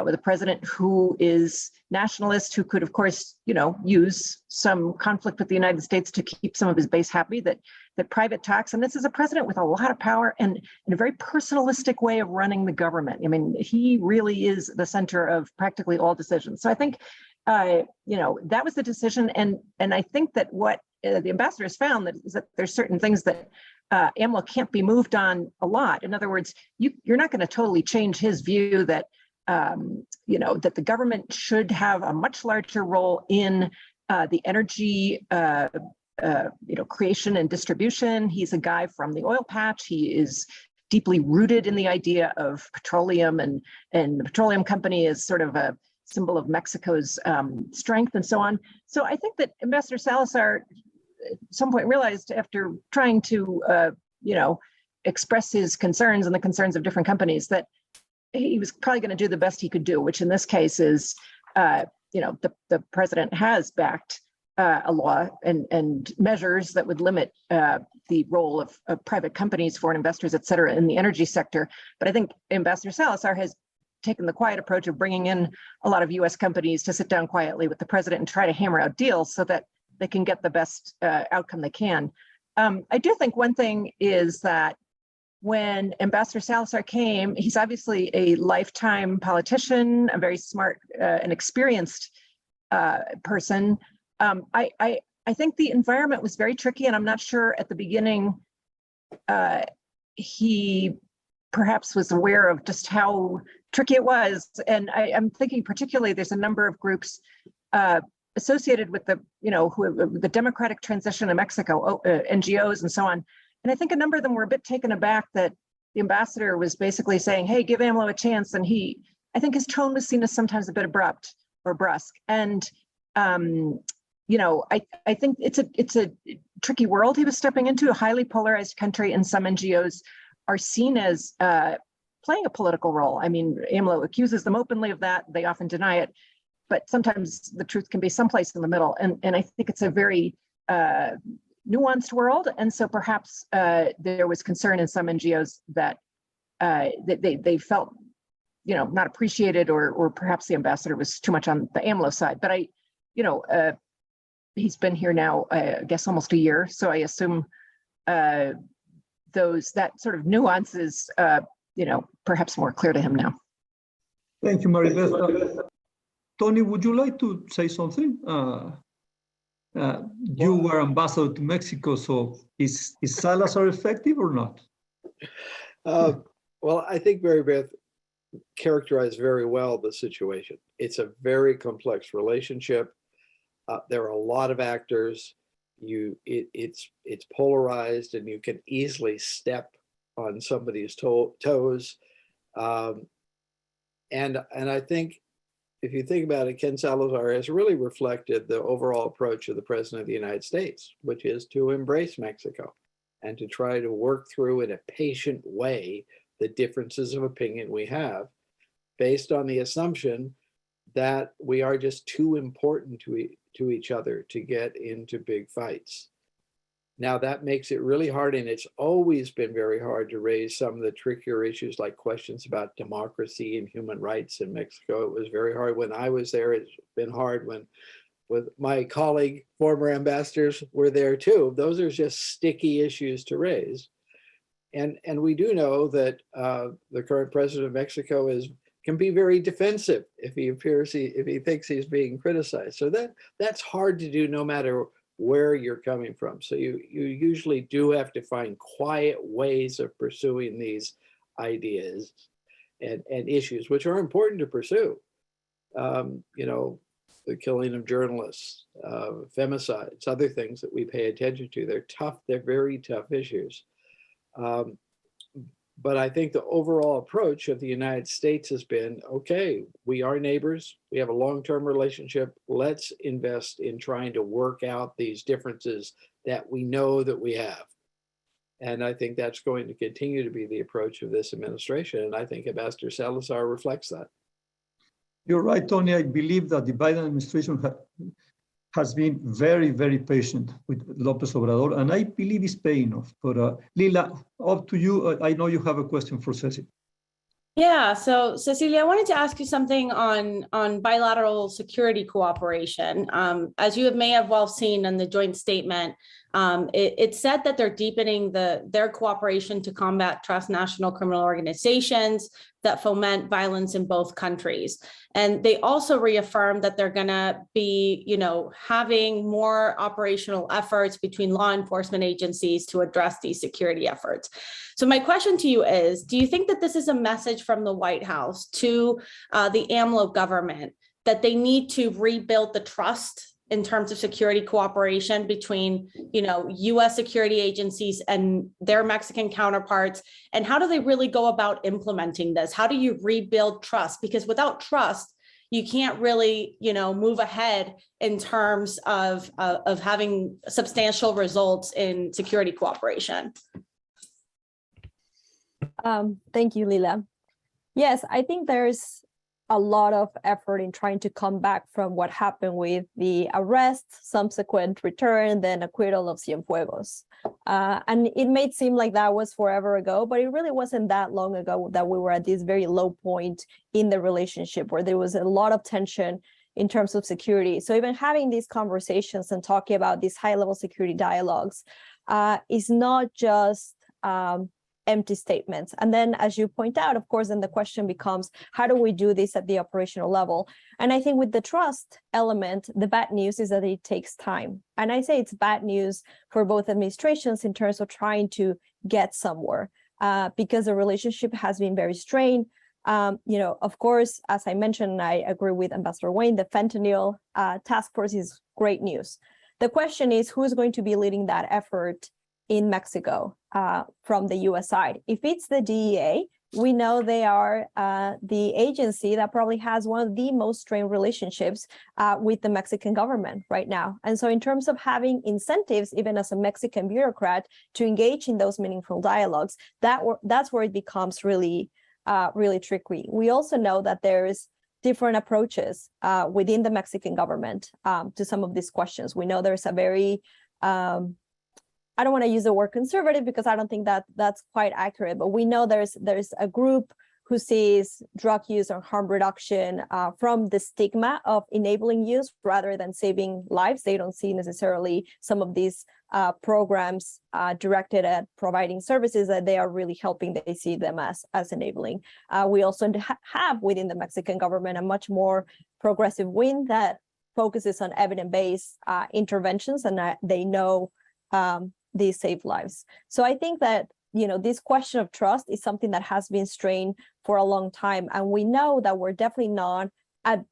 with a president who is nationalist, who could, of course, use some conflict with the United States to keep some of his base happy, that private talks. And this is a president with a lot of power and in a very personalistic way of running the government. I mean, he really is the center of practically all decisions. So I think, that was the decision. And I think that what the ambassadors found is that there's certain things that AMLO can't be moved on a lot. In other words, you're not going to totally change his view that that the government should have a much larger role in the energy creation and distribution. He's a guy from the oil patch. He is deeply rooted in the idea of petroleum, and the petroleum company is sort of a symbol of Mexico's strength and so on. So I think that Ambassador Salazar at some point realized, after trying to express his concerns and the concerns of different companies, that he was probably going to do the best he could do, which in this case is, the president has backed a law and measures that would limit the role of private companies, foreign investors, et cetera, in the energy sector. But I think Ambassador Salazar has taken the quiet approach of bringing in a lot of U.S. companies to sit down quietly with the president and try to hammer out deals so that they can get the best outcome they can. I do think one thing is that when Ambassador Salazar came, he's obviously a lifetime politician, a very smart and experienced person. I think the environment was very tricky, and I'm not sure at the beginning he perhaps was aware of just how tricky it was. And I'm thinking particularly there's a number of groups associated with the democratic transition in Mexico, NGOs and so on. And I think a number of them were a bit taken aback that the ambassador was basically saying, hey, give AMLO a chance. And I think his tone was seen as sometimes a bit abrupt or brusque. And, I think it's a tricky world he was stepping into, a highly polarized country, and some NGOs are seen as playing a political role. I mean, AMLO accuses them openly of that. They often deny it, but sometimes the truth can be someplace in the middle. And I think it's a very nuanced world. And so perhaps there was concern in some NGOs that they felt, not appreciated, or perhaps the ambassador was too much on the AMLO side. But he's been here now, I guess, almost a year. So I assume that sort of nuance is, perhaps more clear to him now. Thank you, Maribeth. Tony, would you like to say something? You were ambassador to Mexico, so is Salazar effective or not? Well, I think Maribeth characterized very well the situation. It's a very complex relationship. There are a lot of actors. It's polarized, and you can easily step on somebody's toes. And I think, if you think about it, Ken Salazar has really reflected the overall approach of the President of the United States, which is to embrace Mexico and to try to work through in a patient way the differences of opinion we have, based on the assumption that we are just too important to each other to get into big fights. Now, that makes it really hard, and it's always been very hard to raise some of the trickier issues like questions about democracy and human rights in Mexico. It was very hard when I was there. It's been hard when with my colleague, former ambassadors were there too. Those are just sticky issues to raise. And we do know that the current president of Mexico can be very defensive if he thinks he's being criticized. So that's hard to do no matter where you're coming from. So you usually do have to find quiet ways of pursuing these ideas and issues, which are important to pursue. The killing of journalists, femicides, other things that we pay attention to. They're tough, they're very tough issues. But I think the overall approach of the United States has been, okay, we are neighbors, we have a long-term relationship, let's invest in trying to work out these differences that we know that we have. And I think that's going to continue to be the approach of this administration. And I think Ambassador Salazar reflects that. You're right, Tony. I believe that the Biden administration has been very, very patient with López Obrador, and I believe it's paying off. But Lila, up to you. I know you have a question for Ceci. Yeah, so Cecilia, I wanted to ask you something on bilateral security cooperation. As you may have well seen in the joint statement, it said that they're deepening their cooperation to combat transnational criminal organizations that foment violence in both countries. And they also reaffirmed that they're going to be, having more operational efforts between law enforcement agencies to address these security efforts. So my question to you is, do you think that this is a message from the White House to the AMLO government that they need to rebuild the trust in terms of security cooperation between, U.S. security agencies and their Mexican counterparts? And how do they really go about implementing this? How do you rebuild trust? Because without trust, you can't really, move ahead in terms of having substantial results in security cooperation. Thank you, Lila. Yes, I think there's a lot of effort in trying to come back from what happened with the arrest, subsequent return, then acquittal of Cienfuegos. And it may seem like that was forever ago, but it really wasn't that long ago that we were at this very low point in the relationship where there was a lot of tension in terms of security. So even having these conversations and talking about these high-level security dialogues is not just empty statements. And then, as you point out, of course, then the question becomes, how do we do this at the operational level? And I think with the trust element, the bad news is that it takes time. And I say it's bad news for both administrations in terms of trying to get somewhere, because the relationship has been very strained. Of course, as I mentioned, I agree with Ambassador Wayne, the fentanyl task force is great news. The question is, who's going to be leading that effort in Mexico from the U.S. side? If it's the DEA, we know they are the agency that probably has one of the most strained relationships with the Mexican government right now. And so in terms of having incentives, even as a Mexican bureaucrat, to engage in those meaningful dialogues, that's where it becomes really really tricky. We also know that there's different approaches within the Mexican government to some of these questions. We know there's a very, I don't want to use the word conservative because I don't think that that's quite accurate, but we know there's a group who sees drug use or harm reduction from the stigma of enabling use rather than saving lives. They don't see necessarily some of these programs directed at providing services that they are really helping. They see them as enabling. We also have within the Mexican government a much more progressive wing that focuses on evidence-based interventions, and they know these save lives. So I think that this question of trust is something that has been strained for a long time. And we know that we're definitely not at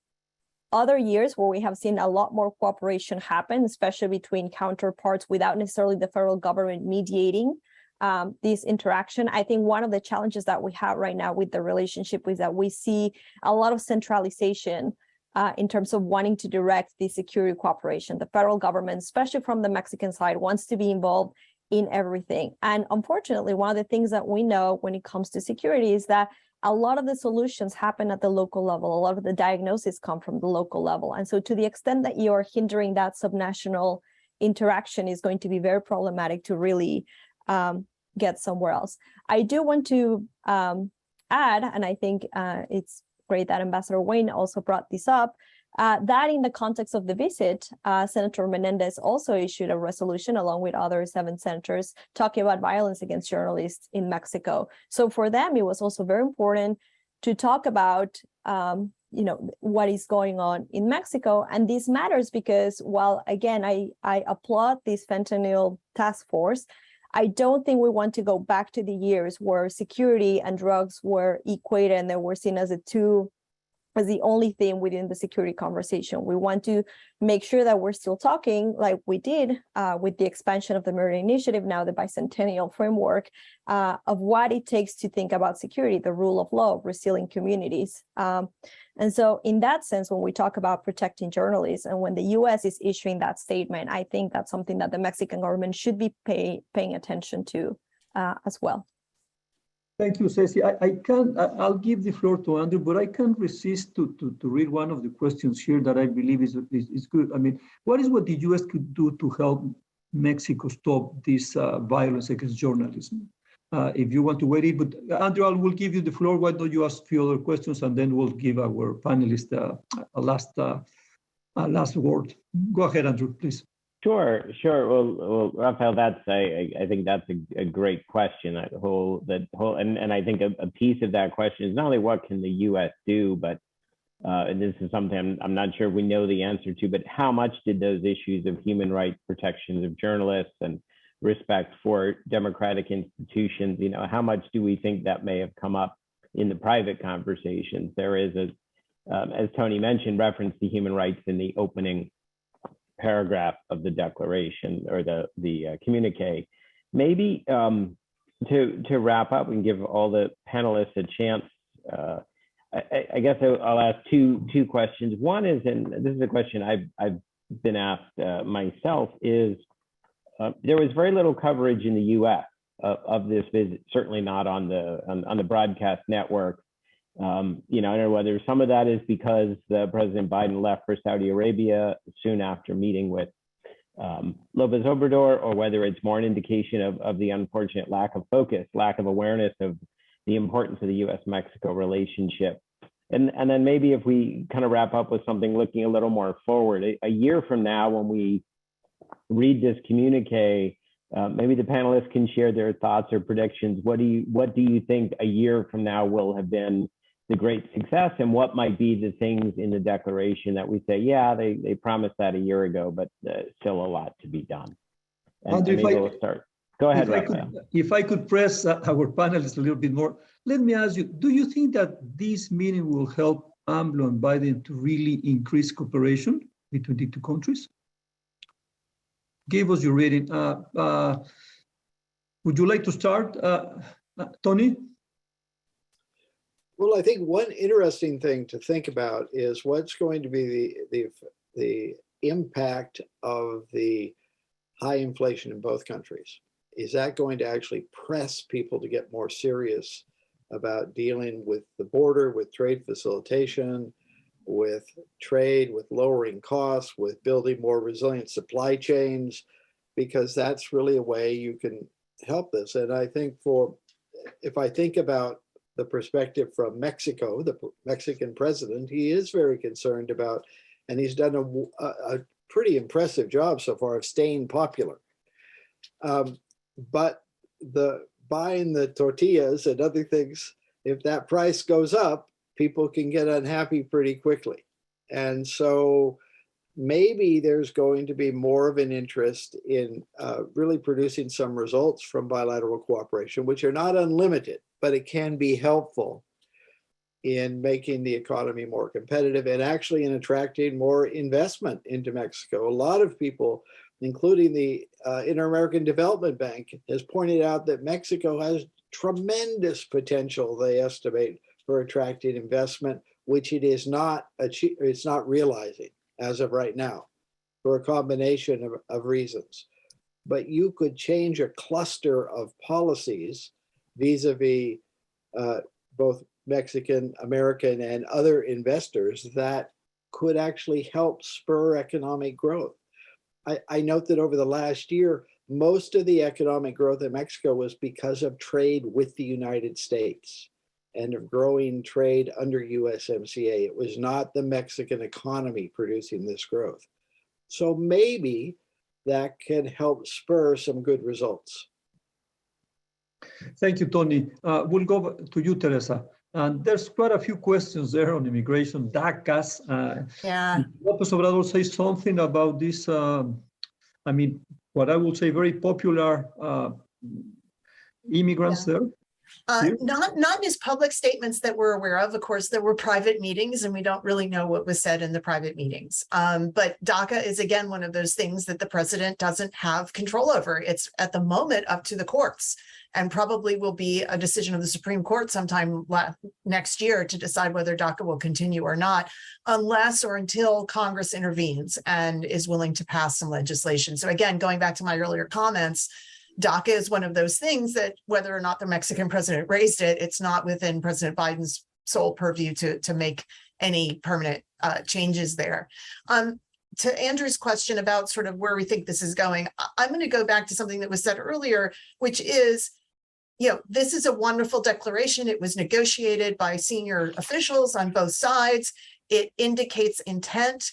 other years where we have seen a lot more cooperation happen, especially between counterparts without necessarily the federal government mediating this interaction. I think one of the challenges that we have right now with the relationship is that we see a lot of centralization in terms of wanting to direct the security cooperation. The federal government, especially from the Mexican side, wants to be involved in everything. And unfortunately, one of the things that we know when it comes to security is that a lot of the solutions happen at the local level. A lot of the diagnoses come from the local level. And so to the extent that you're hindering that subnational interaction is going to be very problematic to really get somewhere else. I do want to add, and I think it's great that Ambassador Wayne also brought this up, that in the context of the visit, Senator Fernandez also issued a resolution along with other 7 senators talking about violence against journalists in Mexico. So for them, it was also very important to talk about what is going on in Mexico. And this matters because while, again, I applaud this fentanyl task force, I don't think we want to go back to the years where security and drugs were equated and they were seen as the only thing within the security conversation. We want to make sure that we're still talking like we did with the expansion of the Murder Initiative, now the bicentennial framework of what it takes to think about security, the rule of law, resilient communities. And so in that sense, when we talk about protecting journalists and when the U.S. is issuing that statement, I think that's something that the Mexican government should be paying attention to as well. Thank you, Ceci. I'll give the floor to Andrew, but I can't resist to read one of the questions here that I believe is good. I mean, what the U.S. could do to help Mexico stop this violence against journalism? If you want to wait, but Andrew, I will give you the floor. Why don't you ask a few other questions, and then we'll give our panelists a last word. Go ahead, Andrew, please. Sure. Well, Rafael, I think that's a great question. And I think a piece of that question is not only what can the U.S. do, but and this is something I'm not sure we know the answer to, but how much did those issues of human rights protections of journalists and respect for democratic institutions, how much do we think that may have come up in the private conversations? There is, as Tony mentioned, reference to human rights in the opening paragraph of the declaration or the communique. Maybe to wrap up and give all the panelists a chance, I guess I'll ask two questions. One is, and this is a question I've been asked myself, is there was very little coverage in the U.S. Of this visit, certainly not on the broadcast network. I don't know whether some of that is because President Biden left for Saudi Arabia soon after meeting with López Obrador, or whether it's more an indication of the unfortunate lack of focus, lack of awareness of the importance of the U.S. Mexico relationship. And then maybe if we kind of wrap up with something looking a little more forward, a year from now when we read this communique, maybe the panelists can share their thoughts or predictions. What do you think a year from now will have been the great success, and what might be the things in the declaration that we say, yeah, they promised that a year ago, but still a lot to be done? And maybe we'll start. Go ahead, Rafael. If I could press our panelists a little bit more, let me ask you, do you think that this meeting will help AMLO and Biden to really increase cooperation between the two countries? Give us your reading. Would you like to start, Tony? Well, I think one interesting thing to think about is what's going to be the impact of the high inflation in both countries. Is that going to actually press people to get more serious about dealing with the border, with trade facilitation, with trade, with lowering costs, with building more resilient supply chains, because that's really a way you can help this. And I think if I think about the perspective from Mexico, the Mexican president, he is very concerned about, and he's done a pretty impressive job so far of staying popular. But buying the tortillas and other things, if that price goes up, people can get unhappy pretty quickly. And so maybe there's going to be more of an interest in really producing some results from bilateral cooperation, which are not unlimited, but it can be helpful in making the economy more competitive and actually in attracting more investment into Mexico. A lot of people, including the Inter-American Development Bank, has pointed out that Mexico has tremendous potential, they estimate, for attracting investment, which it's not realizing as of right now, for a combination of reasons. But you could change a cluster of policies vis-a-vis both Mexican, American, and other investors that could actually help spur economic growth. I note that over the last year, most of the economic growth in Mexico was because of trade with the United States and of growing trade under USMCA. It was not the Mexican economy producing this growth. So maybe that can help spur some good results. Thank you, Tony. We'll go to you, Theresa. And there's quite a few questions there on immigration, DACAs. Yeah. López Obrador say something about this, I mean, what I would say very popular immigrants there? Not in his public statements that we're aware of. Of course, there were private meetings and we don't really know what was said in the private meetings. But DACA is, again, one of those things that the president doesn't have control over. It's at the moment up to the courts, and probably will be a decision of the Supreme Court sometime next year to decide whether DACA will continue or not, unless or until Congress intervenes and is willing to pass some legislation. So again, going back to my earlier comments, DACA is one of those things that whether or not the Mexican president raised it, it's not within President Biden's sole purview to make any permanent changes there. To Andrew's question about sort of where we think this is going, I'm going to go back to something that was said earlier, which is, this is a wonderful declaration. It was negotiated by senior officials on both sides. It indicates intent.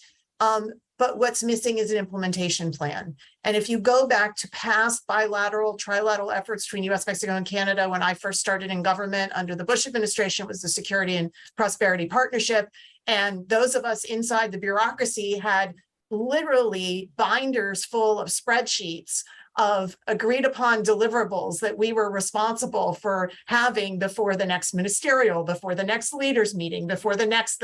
But what's missing is an implementation plan. And if you go back to past bilateral, trilateral efforts between U.S., Mexico, and Canada, when I first started in government under the Bush administration, it was the Security and Prosperity Partnership. And those of us inside the bureaucracy had literally binders full of spreadsheets of agreed upon deliverables that we were responsible for having before the next ministerial, before the next leaders meeting, before the next.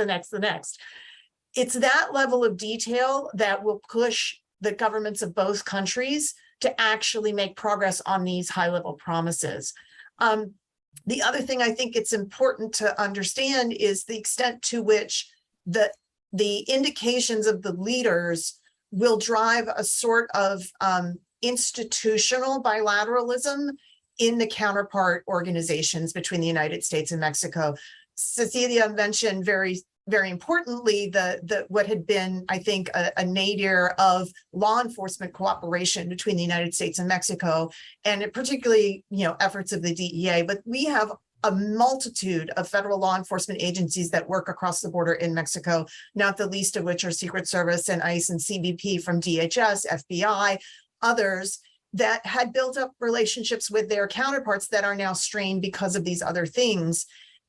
It's that level of detail that will push the governments of both countries to actually make progress on these high-level promises. The other thing I think it's important to understand is the extent to which the indications of the leaders will drive a sort of institutional bilateralism in the counterpart organizations between the United States and Mexico. Cecilia mentioned very importantly, what had been, I think, a nadir of law enforcement cooperation between the United States and Mexico, and particularly, efforts of the DEA. But we have a multitude of federal law enforcement agencies that work across the border in Mexico, not the least of which are Secret Service and ICE and CBP from DHS, FBI, others that had built up relationships with their counterparts that are now strained because of these other things.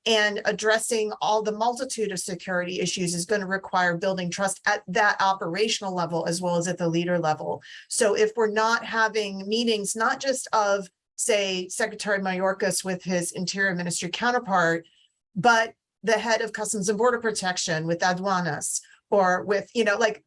And addressing all the multitude of security issues is going to require building trust at that operational level as well as at the leader level. So if we're not having meetings, not just of, say, Secretary Mayorkas with his Interior Ministry counterpart, but the head of Customs and Border Protection with Aduanas, or with,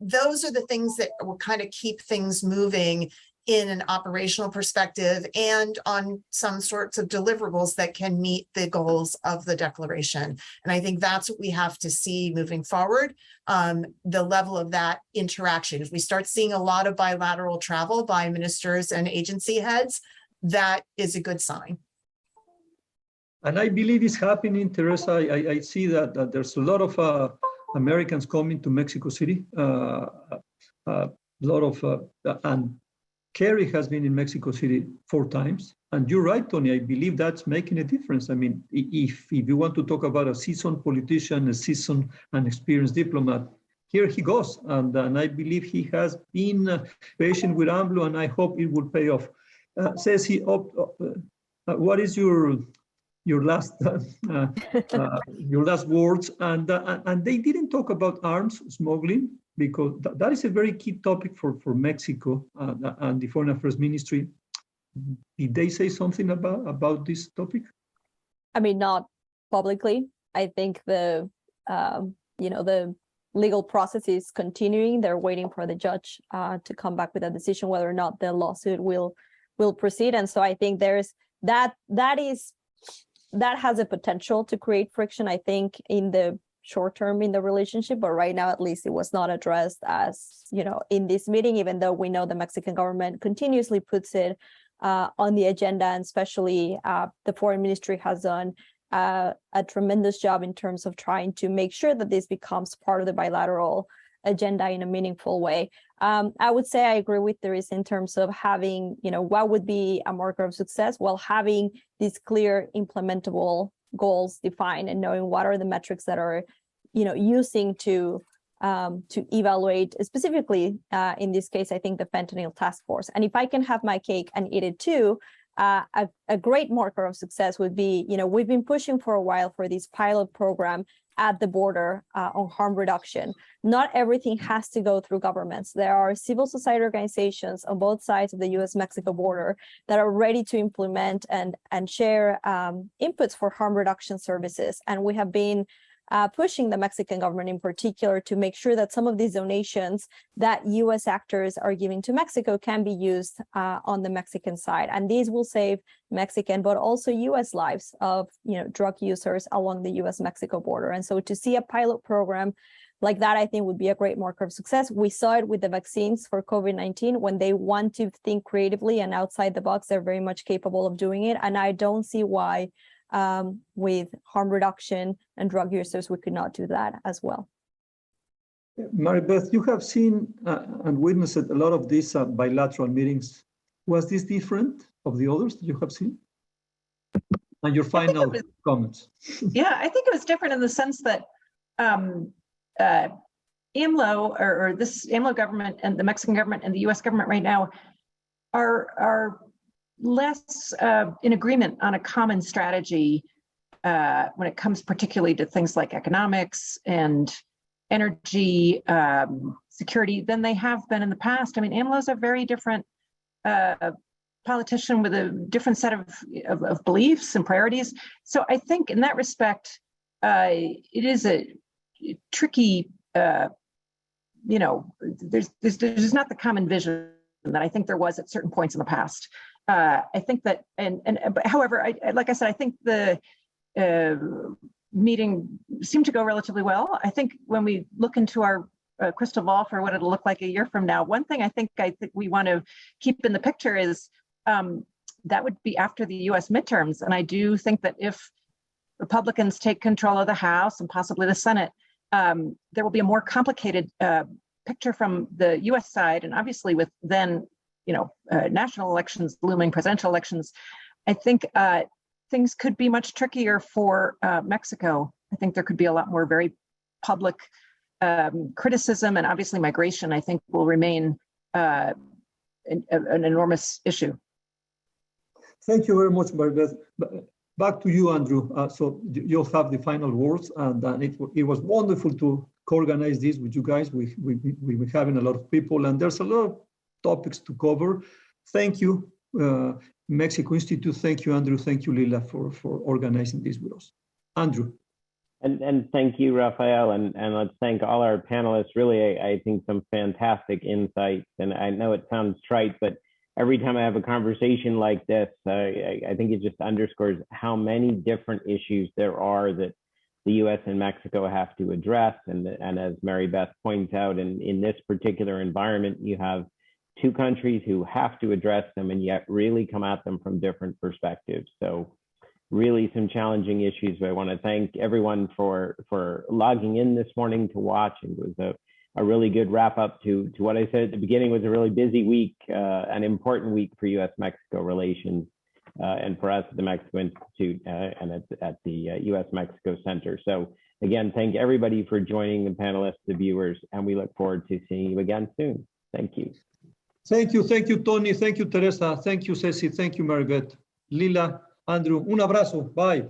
those are the things that will kind of keep things moving in an operational perspective and on some sorts of deliverables that can meet the goals of the declaration. And I think that's what we have to see moving forward, the level of that interaction. If we start seeing a lot of bilateral travel by ministers and agency heads, that is a good sign. And I believe it's happening, Teresa. I see that there's a lot of Americans coming to Mexico City. And Kerry has been in Mexico City 4 times. And you're right, Tony, I believe that's making a difference. I mean, if you want to talk about a seasoned politician, a seasoned and experienced diplomat, here he goes. And I believe he has been patient with AMLO, and I hope it will pay off. Ceci, what is your last words? And they didn't talk about arms smuggling, because that is a very key topic for Mexico and the Foreign Affairs Ministry. Did they say something about this topic? I mean, not publicly. I think the legal process is continuing. They're waiting for the judge to come back with a decision whether or not the lawsuit will proceed. And so I think there's that has a potential to create friction, I think, in the short term in the relationship, but right now at least it was not addressed as, in this meeting, even though we know the Mexican government continuously puts it on the agenda, and especially the foreign ministry has done a tremendous job in terms of trying to make sure that this becomes part of the bilateral agenda in a meaningful way. I would say I agree with Theresa in terms of having, what would be a marker of success? Well, having these clear implementable goals defined and knowing what are the metrics that are, using to evaluate specifically, in this case, I think the fentanyl task force. And if I can have my cake and eat it too, a great marker of success would be, we've been pushing for a while for this pilot program at the border on harm reduction. Not everything has to go through governments. There are civil society organizations on both sides of the U.S.-Mexico border that are ready to implement and share inputs for harm reduction services. And we have been pushing the Mexican government in particular to make sure that some of these donations that U.S. actors are giving to Mexico can be used on the Mexican side. And these will save Mexican, but also U.S. lives of drug users along the U.S.-Mexico border. And so to see a pilot program like that, I think would be a great marker of success. We saw it with the vaccines for COVID-19. When they want to think creatively and outside the box, they're very much capable of doing it. And I don't see why with harm reduction and drug users, we could not do that as well. Mary Beth, you have seen and witnessed a lot of these bilateral meetings. Was this different of the others that you have seen? And your final comments. Yeah, I think it was different in the sense that AMLO or this AMLO government and the Mexican government and the U.S. government right now are less in agreement on a common strategy when it comes particularly to things like economics and energy security than they have been in the past. I mean, AMLO is a very different politician with a different set of beliefs and priorities. So I think in that respect, it is a tricky, there's not the common vision that I think there was at certain points in the past. I think that, but however, like I said, I think the meeting seemed to go relatively well. I think when we look into our crystal ball for what it'll look like a year from now, one thing I think we want to keep in the picture is that would be after the U.S. midterms. And I do think that if Republicans take control of the House and possibly the Senate, there will be a more complicated picture from the U.S. side. And obviously with then, national elections looming, presidential elections, I think things could be much trickier for Mexico. I think there could be a lot more very public criticism, and obviously migration, I think, will remain an enormous issue. Thank you very much, Beth. Back to you, Andrew. So you'll have the final words, and it was wonderful to co-organize this with you guys. We were having a lot of people, and there's a lot of topics to cover. Thank you, Mexico Institute. Thank you, Andrew. Thank you, Lila, for organizing this with us. Andrew. And thank you, Rafael, and let's thank all our panelists. Really, I think some fantastic insights. And I know it sounds trite, but every time I have a conversation like this, I think it just underscores how many different issues there are that the U.S. and Mexico have to address. And as Mary Beth points out, in this particular environment, you have two countries who have to address them and yet really come at them from different perspectives. So really some challenging issues. But I want to thank everyone for logging in this morning to watch. It was a really good wrap up to what I said at the beginning was a really busy week, an important week for U.S. Mexico relations and for us at the Mexico Institute and at the U.S. Mexico Center. So again, thank everybody for joining, the panelists, the viewers, and we look forward to seeing you again soon. Thank you. Thank you, Tony. Thank you, Teresa. Thank you, Ceci. Thank you, Mary Beth. Lila, Andrew, un abrazo. Bye.